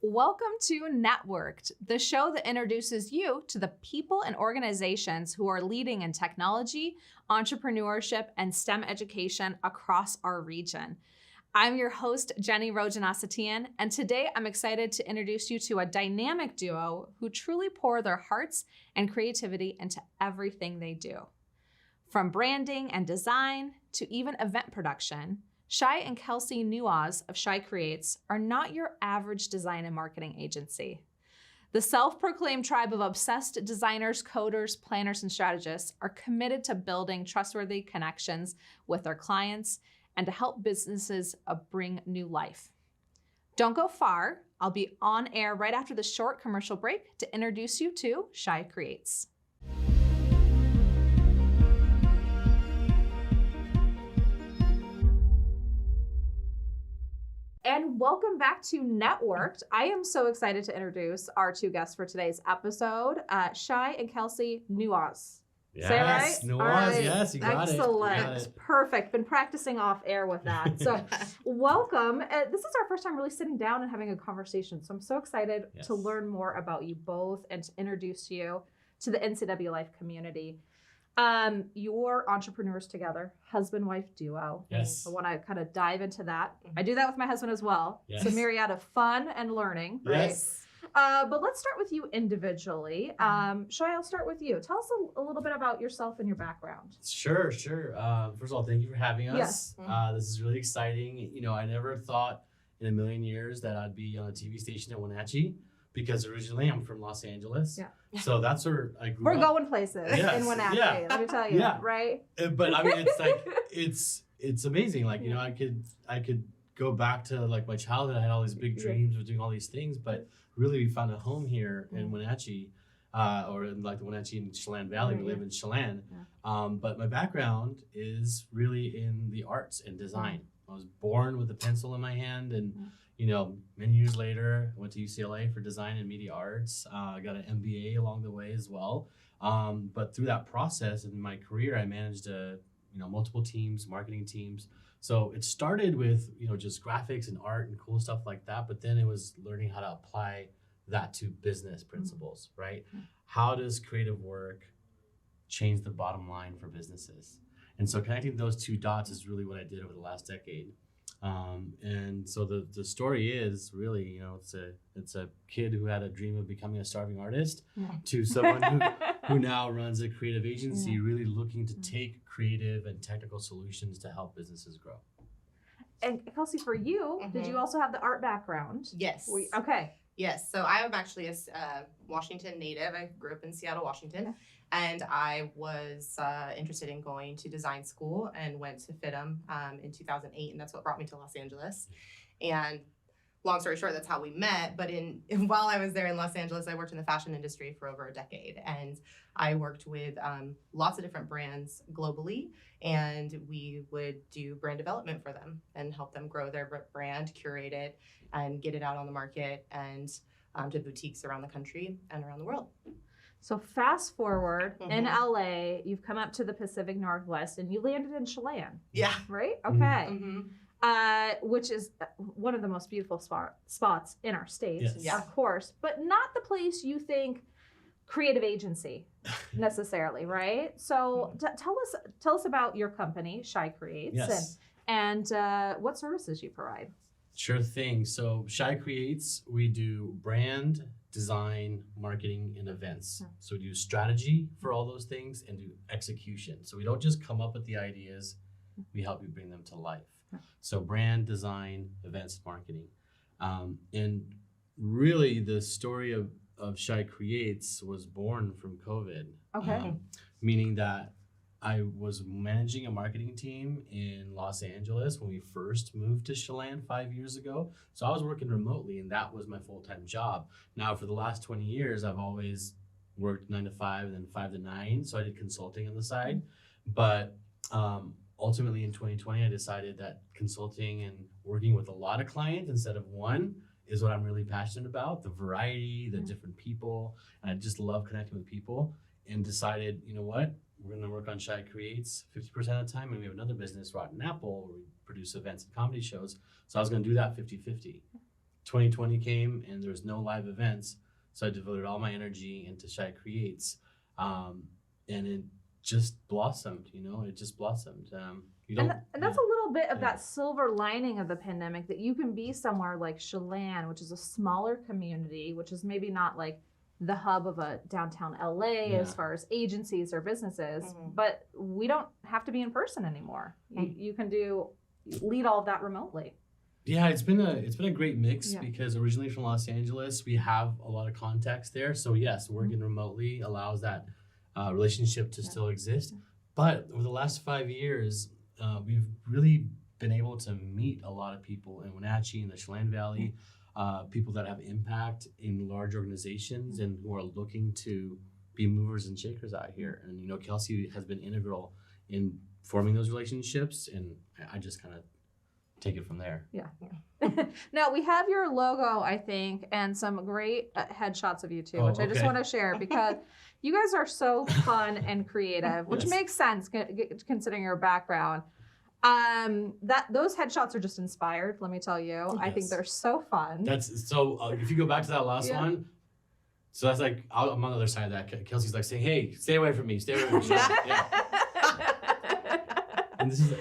Welcome to Networked, the show that introduces you to the people and organizations who are leading in technology, entrepreneurship, and STEM education across our region. I'm your host, Jenny Rojanasatian, and today I'm excited to introduce you to a dynamic duo who truly pour their hearts and creativity into everything they do. From branding and design to even event production, Shai and Kelsey Newaz of Shai Creates are not your average design and marketing agency. The self-proclaimed tribe of obsessed designers, coders, planners, and strategists are committed to building trustworthy connections with their clients and to help businesses bring new life. Don't go far. I'll be on air right after the short commercial break to introduce you to Shai Creates. And welcome back to Networked. I am so excited to introduce our two guests for today's episode, Shai and Kelsey Newaz. Yes, Say it right? Newaz, Right. yes, you got Excellent. it. Perfect. Been practicing off air with that. So welcome. This is our first time really sitting down and having a conversation. So I'm so excited to learn more about you both and to introduce you to the NCW Life community. You're entrepreneurs together, husband-wife duo. Yes. I want to kind of dive into that. I do that with my husband as well. Yes. It's a myriad of fun and learning, right? Yes. But let's start with you individually. Shai, I'll start with you. Tell us a little bit about yourself and your background. Sure. First of all, thank you for having us. Yes. This is really exciting. You know, I never thought in a million years that I'd be on a TV station in Wenatchee because originally I'm from Los Angeles. Yeah. So that's where I grew We're up. going places in Wenatchee, let me tell you, right? But I mean, it's like, it's amazing. Like, you know, I could go back to like my childhood. I had all these big dreams of doing all these things, but really we found a home here in Wenatchee, or in like the Wenatchee and Chelan Valley. We live in Chelan. Yeah. But my background is really in the arts and design. I was born with a pencil in my hand, and you know, many years later, I went to UCLA for design and media arts. I got an MBA along the way as well. But through that process in my career, I managed multiple teams, marketing teams. So it started with, you know, just graphics and art and cool stuff like that. But then it was learning how to apply that to business principles, right? How does creative work change the bottom line for businesses? And so connecting those two dots is really what I did over the last decade. And so the story is really, you know, it's a kid who had a dream of becoming a starving artist to someone who now runs a creative agency, really looking to take creative and technical solutions to help businesses grow. And Kelsey, for you, did you also have the art background? Yes. Okay. Yes. So I am actually a Washington native. I grew up in Seattle, Washington. And I was interested in going to design school and went to FITM in 2008. And that's what brought me to Los Angeles. And long story short, that's how we met. But while I was there in Los Angeles, I worked in the fashion industry for over a decade. And I worked with lots of different brands globally. And we would do brand development for them and help them grow their brand, curate it, and get it out on the market and to boutiques around the country and around the world. So fast forward, in LA, you've come up to the Pacific Northwest and you landed in Chelan. Yeah. Right? Okay. Which is one of the most beautiful spots in our state, of course, but not the place you think creative agency necessarily, right? So tell us about your company, Shai Creates, and what services you provide. Sure thing. So Shai Creates, we do brand, design, marketing, and events. So we do strategy for all those things and do execution. So we don't just come up with the ideas, we help you bring them to life. So brand, design, events, marketing. And really the story of Shai Creates was born from COVID. Okay. Meaning that I was managing a marketing team in Los Angeles when we first moved to Chelan 5 years ago. So I was working remotely and that was my full-time job. Now for the last 20 years, I've always worked 9 to 5 and then 5 to 9. So I did consulting on the side. But ultimately in 2020, I decided that consulting and working with a lot of clients instead of one is what I'm really passionate about. The variety, the different people, and I just love connecting with people, and decided, you know what? We're going to work on Shai Creates 50% of the time, and we have another business, Rotten Apple, where we produce events and comedy shows. So I was going to do that 50-50. 2020 came and there was no live events, so I devoted all my energy into Shai Creates, and it just blossomed. It just blossomed. And that's a little bit of that silver lining of the pandemic, that you can be somewhere like Chelan, which is a smaller community, which is maybe not like the hub of a downtown LA as far as agencies or businesses, but we don't have to be in person anymore. You can lead all of that remotely. Yeah, it's been a great mix because originally from Los Angeles, we have a lot of contacts there. So yes, working remotely allows that relationship to still exist. But over the last 5 years, we've really been able to meet a lot of people in Wenatchee, in the Chelan Valley, people that have impact in large organizations and who are looking to be movers and shakers out here. And Kelsey has been integral in forming those relationships, and I just kind of take it from there. Yeah. Now we have your logo, I think, and some great headshots of you too, which I just want to share because you guys are so fun and creative, which makes sense considering your background. Those headshots are just inspired, let me tell you. I think they're so fun. That's so. If you go back to that last one, so that's like I'm on the other side of that. Kelsey's like saying, "Hey, stay away from me. Stay away from me." And this is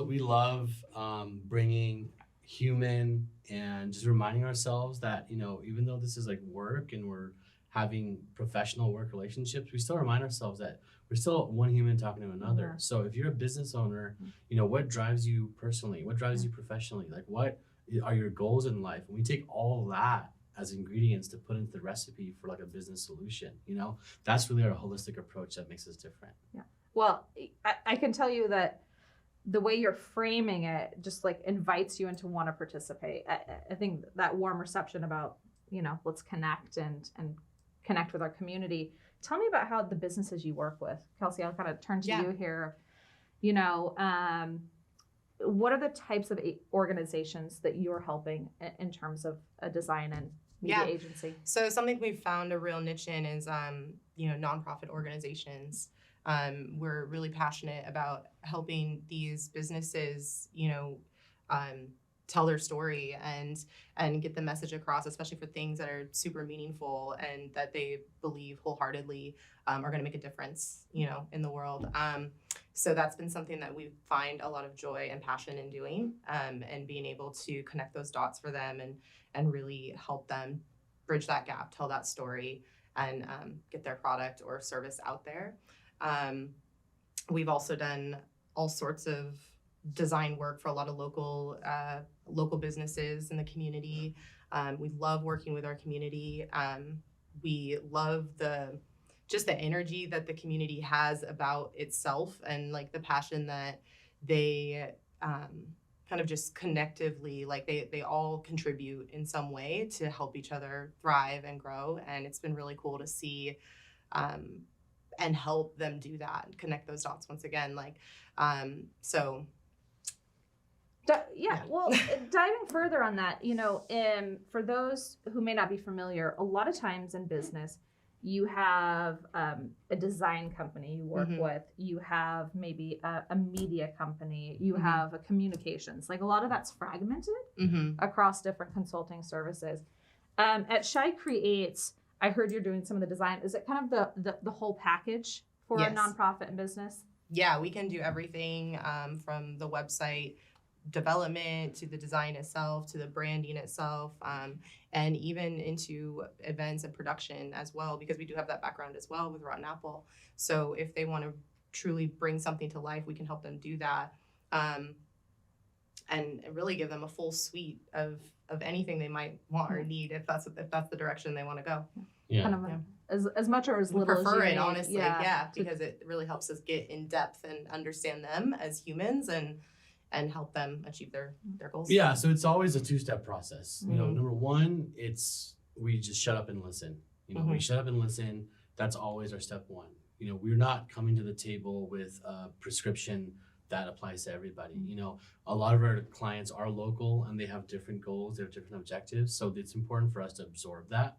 we love bringing human and just reminding ourselves that even though this is like work and we're having professional work relationships, we still remind ourselves that we're still one human talking to another. So if you're a business owner, what drives you personally? What drives you professionally? Like, what are your goals in life? And we take all that as ingredients to put into the recipe for like a business solution. That's really our holistic approach that makes us different. Yeah. Well, I can tell you that the way you're framing it just like invites you into want to participate. I think that warm reception about, let's connect and connect with our community. Tell me about how the businesses you work with. Kelsey, I'll kind of turn to you here. What are the types of organizations that you're helping in terms of a design and media agency? So something we've found a real niche in is, nonprofit organizations. We're really passionate about helping these businesses, tell their story and get the message across, especially for things that are super meaningful and that they believe wholeheartedly are going to make a difference, in the world. So that's been something that we find a lot of joy and passion in doing, and being able to connect those dots for them and really help them bridge that gap, tell that story, and get their product or service out there. We've also done all sorts of design work for a lot of local businesses in the community. We love working with our community. We love the energy that the community has about itself, and like the passion that they kind of just connectively, like they all contribute in some way to help each other thrive and grow. And it's been really cool to see and help them do that and connect those dots once again. Well, diving further on that, for those who may not be familiar, a lot of times in business, you have a design company you work with, you have maybe a media company, you have a communications, like a lot of that's fragmented across different consulting services. At Shai Creates, I heard you're doing some of the design. Is it kind of the whole package for a nonprofit and business? Yeah, we can do everything from the website development to the design itself to the branding itself, and even into events and production as well, because we do have that background as well with Rotten Apple. So if they want to truly bring something to life, we can help them do that, and really give them a full suite of anything they might want or need if that's the direction they want to go. Yeah. Kind of as much or as we little prefer as you it, need. honestly. Yeah, because it really helps us get in depth and understand them as humans and help them achieve their goals. Yeah, so it's always a two-step process. Number one, we just shut up and listen. We shut up and listen. That's always our step one. We're not coming to the table with a prescription that applies to everybody. A lot of our clients are local and they have different goals, they have different objectives. So it's important for us to absorb that.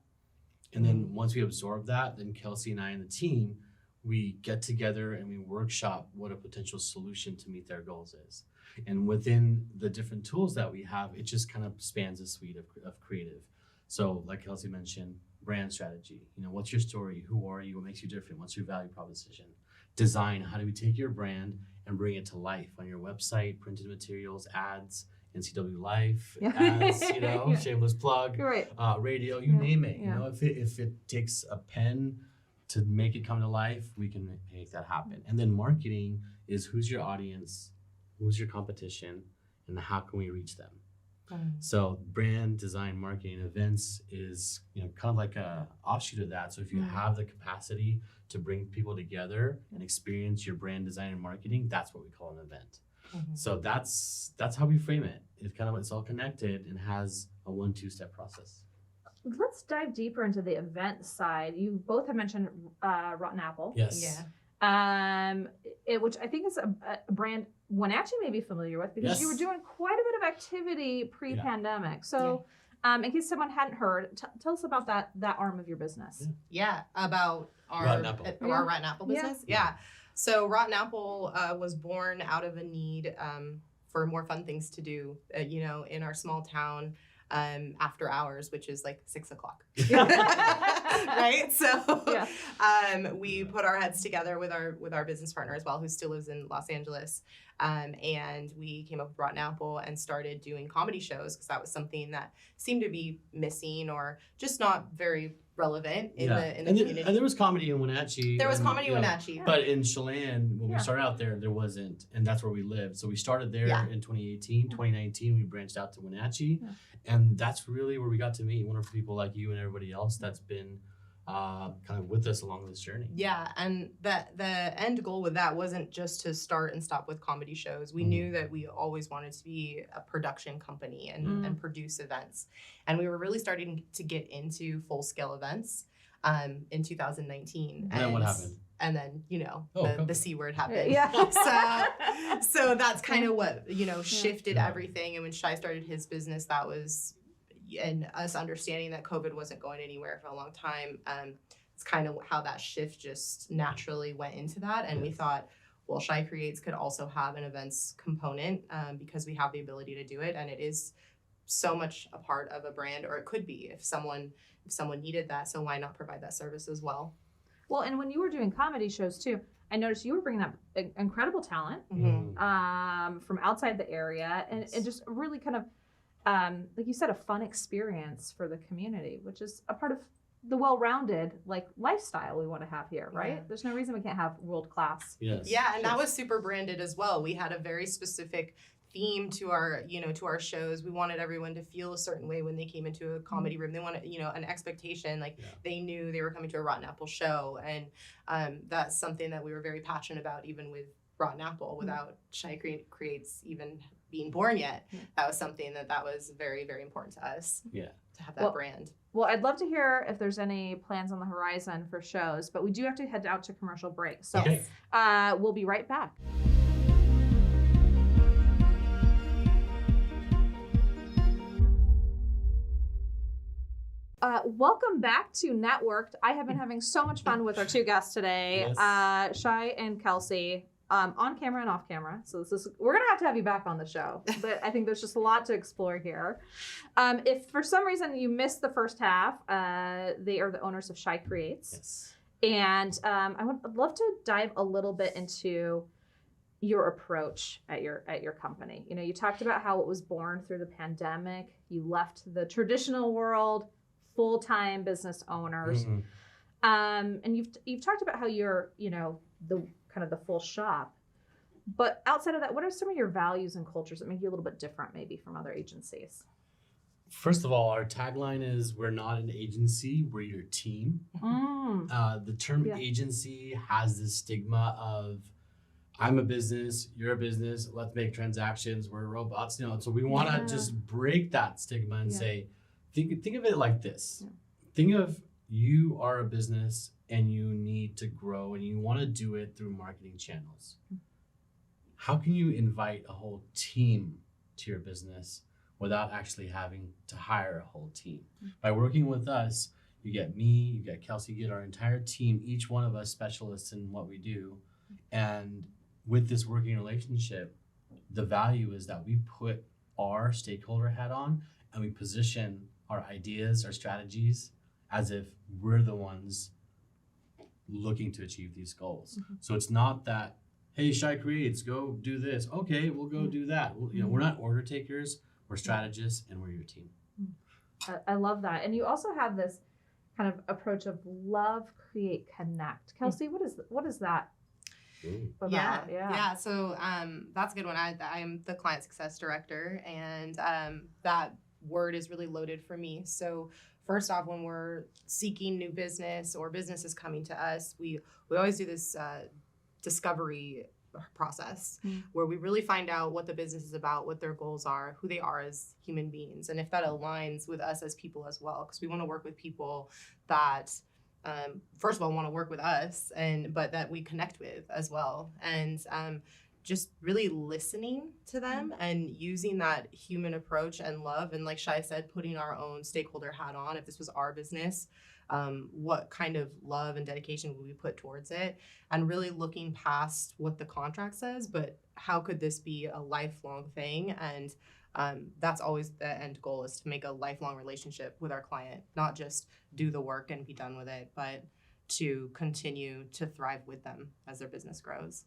And then once we absorb that, then Kelsey and I and the team, we get together and we workshop what a potential solution to meet their goals is. And within the different tools that we have, it just kind of spans a suite of creative. So like Kelsey mentioned, brand strategy. What's your story? Who are you? What makes you different? What's your value proposition? Design. How do we take your brand and bring it to life on your website, printed materials, ads, NCW Life, ads, shameless plug, Right. Radio, you name it. If it takes a pen to make it come to life, we can make that happen. And then marketing is who's your audience, who's your competition, and how can we reach them? So brand design, marketing, events is kind of like a offshoot of that. So if you have the capacity to bring people together and experience your brand design and marketing, that's what we call an event. So that's how we frame it. It's all connected and has a 1-2 step process. Let's dive deeper into the event side. You both have mentioned Rotten Apple. Yes. Yeah. Which I think is a brand Wenatchee may be familiar with, because you were doing quite a bit of activity pre-pandemic. So in case someone hadn't heard, tell us about that arm of your business. Yeah, about our Rotten Apple. Our Rotten Apple business. Yeah. So Rotten Apple was born out of a need for more fun things to do, in our small town. After hours, which is like 6 o'clock, right? So we put our heads together with our business partner as well, who still lives in Los Angeles, and we came up with Rotten Apple and started doing comedy shows, because that was something that seemed to be missing or just not very relevant in the community. And there was comedy in Wenatchee. There was comedy in Wenatchee. But in Chelan, when we started out there wasn't, and that's where we lived. So we started there in 2018. 2019, we branched out to Wenatchee. Yeah. And that's really where we got to meet wonderful people like you and everybody else that's been kind of with us along this journey. Yeah, and the end goal with that wasn't just to start and stop with comedy shows. We knew that we always wanted to be a production company and produce events. And we were really starting to get into full-scale events in 2019. And then what happened? And then, the C word happened. Yeah. So that's kind of what, shifted everything. And when Shai started his business, that was, and us understanding that COVID wasn't going anywhere for a long time, it's kind of how that shift just naturally went into that. And we thought, well, Shai Creates could also have an events component because we have the ability to do it. And it is so much a part of a brand, or it could be if someone needed that. So why not provide that service as well? Well, and when you were doing comedy shows too, I noticed you were bringing up incredible talent from outside the area, and it just really kind of, like you said, a fun experience for the community, which is a part of the well-rounded lifestyle we want to have here, right? Yeah. There's no reason we can't have world-class. Yes. Yeah, and that was super branded as well. We had a very specific theme to our shows. We wanted everyone to feel a certain way when they came into a comedy room. They wanted, an expectation, they knew they were coming to a Rotten Apple show. And that's something that we were very passionate about, even with Rotten Apple, without Shai Creates even being born yet. That was something that was very, very important to us. Yeah. To have that brand. Well, I'd love to hear if there's any plans on the horizon for shows, but we do have to head out to commercial break. So we'll be right back. Welcome back to Networked. I have been having so much fun with our two guests today, Shai and Kelsey, on camera and off camera. So we're gonna have to have you back on the show, but I think there's just a lot to explore here. If for some reason you missed the first half, they are the owners of Shai Creates. Yes. And I'd love to dive a little bit into your approach at your company. You talked about how it was born through the pandemic. You left the traditional world, full-time business owners. And you've talked about how you're, the kind of the full shop. But outside of that, what are some of your values and cultures that make you a little bit different maybe from other agencies? First of all, our tagline is, we're not an agency, we're your team. The term agency has this stigma of, I'm a business, you're a business, let's make transactions, we're robots. So we want to just break that stigma and say, think of it like this. Think of, you are a business and you need to grow and you want to do it through marketing channels. How can you invite a whole team to your business without actually having to hire a whole team? By working with us, you get me, you get Kelsey, you get our entire team, each one of us specialists in what we do. And with this working relationship, the value is that we put our stakeholder hat on and we position our ideas, our strategies as if we're the ones looking to achieve these goals. So it's not that, hey, Shai Creates, go do this. Okay, we'll go do that. We're not order takers, we're strategists, and we're your team. I love that. And you also have this kind of approach of love, create, connect. Kelsey, what is that about? Yeah. So that's a good one. I'm the client success director, and that word is really loaded for me. So first off, when we're seeking new business or business is coming to us, we always do this discovery process where we really find out what the business is about, what their goals are, who they are as human beings, and if that aligns with us as people as well, because we want to work with people that first of all want to work with us, but that we connect with as well, and just really listening to them and using that human approach and love, and like Shai said, putting our own stakeholder hat on. If this was our business, what kind of love and dedication would we put towards it, and really looking past what the contract says, but how could this be a lifelong thing? And that's always the end goal, is to make a lifelong relationship with our client, not just do the work and be done with it, but to continue to thrive with them as their business grows.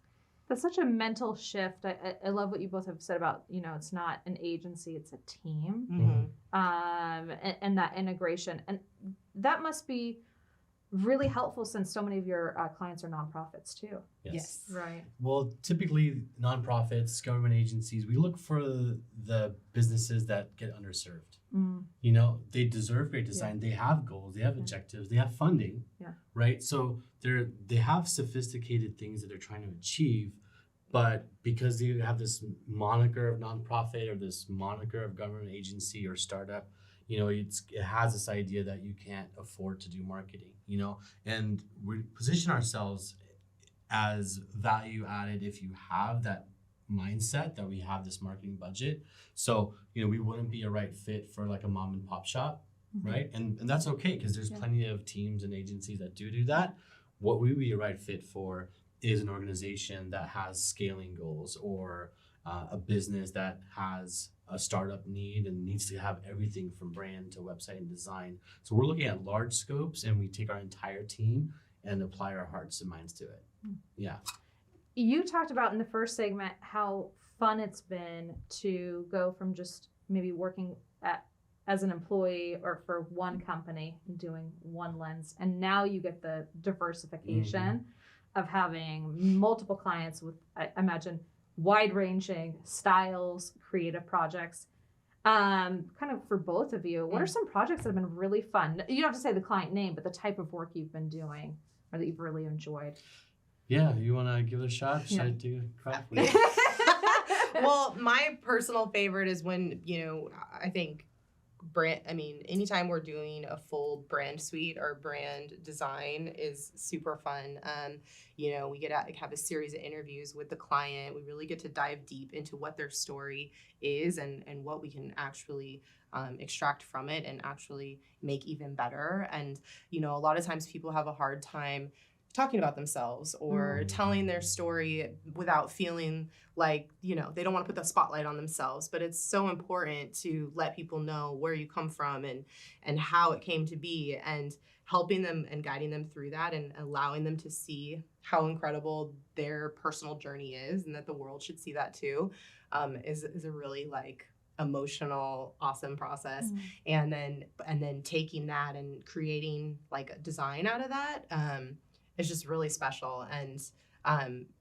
That's such a mental shift. I love what you both have said about, it's not an agency, it's a team. And that integration. And that must be really helpful, since so many of your clients are nonprofits too. Yes. Right. Well, typically nonprofits, government agencies, we look for the businesses that get underserved. They deserve great design. They have goals, they have objectives, they have funding. Right. So they have sophisticated things that they're trying to achieve, but because they have this moniker of nonprofit or this moniker of government agency or startup, it has this idea that you can't afford to do marketing, and we position ourselves as value added if you have that mindset that we have this marketing budget. So, we wouldn't be a right fit for like a mom and pop shop, right? And that's okay, because there's plenty of teams and agencies that do that. What we would be a right fit for is an organization that has scaling goals, or a business that has a startup need and needs to have everything from brand to website and design. So we're looking at large scopes, and we take our entire team and apply our hearts and minds to it. Yeah. You talked about in the first segment how fun it's been to go from just maybe working as an employee or for one company and doing one lens, and now you get the diversification of having multiple clients with, I imagine, wide-ranging styles, creative projects. Kind of for both of you, what are some projects that have been really fun? You don't have to say the client name, but the type of work you've been doing or that you've really enjoyed. Yeah, you want to give it a shot? Should I do a crack? Well, my personal favorite is when, I think anytime we're doing a full brand suite or brand design is super fun. We get to have a series of interviews with the client. We really get to dive deep into what their story is and what we can actually extract from it and actually make even better. And, a lot of times people have a hard time talking about themselves or telling their story without feeling like, they don't want to put the spotlight on themselves. But it's so important to let people know where you come from and how it came to be, and helping them and guiding them through that and allowing them to see how incredible their personal journey is, and that the world should see that too, is a really emotional, awesome process. And then taking that and creating a design out of that, it's just really special, and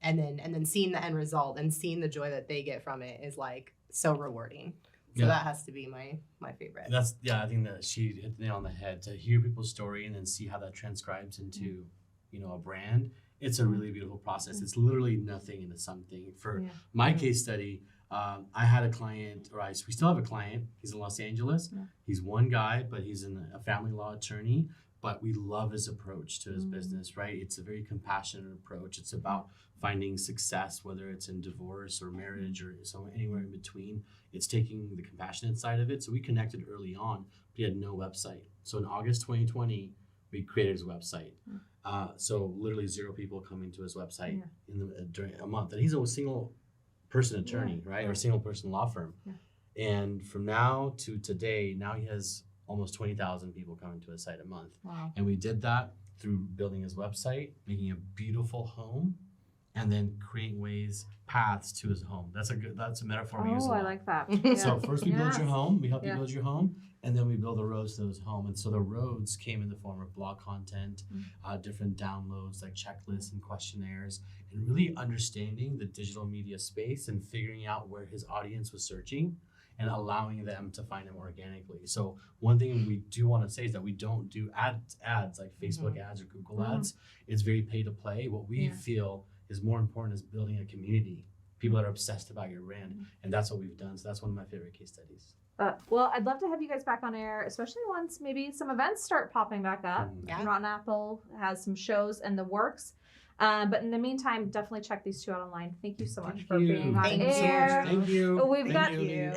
then seeing the end result and seeing the joy that they get from it is so rewarding. So that has to be my favorite. I think that she hit the nail on the head. To hear people's story and then see how that transcribes into a brand, it's a really beautiful process. It's literally nothing into something. For my case study, I had a client, we still have a client. He's in Los Angeles. He's one guy, but he's a family law attorney. But we love his approach to his business, right? It's a very compassionate approach. It's about finding success, whether it's in divorce or marriage or anywhere in between. It's taking the compassionate side of it. So we connected early on, but he had no website. So in August 2020, we created his website. So literally 0 people coming to his website during a month. And he's a single person attorney, right? Or single person law firm. Yeah. And from now to today, now he has almost 20,000 people coming to his site a month. Wow. And we did that through building his website, making a beautiful home, and then creating paths to his home. That's a metaphor we use a Oh, lot. I like that. So first we build your home, we help you Yeah. build your home, and then we build the roads to those home. And so the roads came in the form of blog content, different downloads like checklists and questionnaires, and really understanding the digital media space and figuring out where his audience was searching and allowing them to find him organically. So one thing we do want to say is that we don't do ads like Facebook ads or Google ads. It's very pay to play. What we feel is more important is building a community, people that are obsessed about your brand. And that's what we've done. So that's one of my favorite case studies. Well, I'd love to have you guys back on air, especially once maybe some events start popping back up. Yeah. Rotten Apple has some shows in the works. But in the meantime, definitely check these two out online. Thank you so much for being on Thank you so much. air. Thank you. We've got Thank you.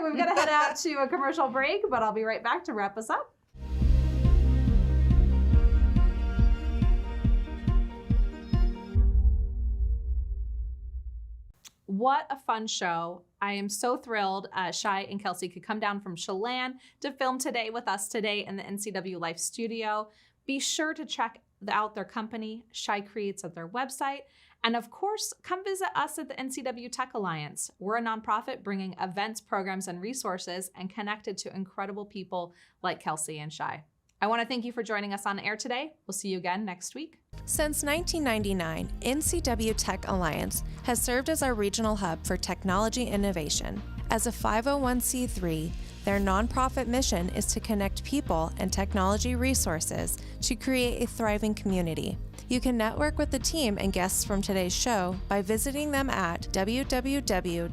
we've got to head out to a commercial break, but I'll be right back to wrap us up. What a fun show. I am so thrilled Shai and Kelsey could come down from Chelan to film today with us today in the NCW Life studio. Be sure to check out their company, Shai Creates, at their website. And of course, come visit us at the NCW Tech Alliance. We're a nonprofit bringing events, programs, and resources and connected to incredible people like Kelsey and Shai. I want to thank you for joining us on air today. We'll see you again next week. Since 1999, NCW Tech Alliance has served as our regional hub for technology innovation. As a 501c3, their nonprofit mission is to connect people and technology resources to create a thriving community. You can network with the team and guests from today's show by visiting them at www.ncwtech.org.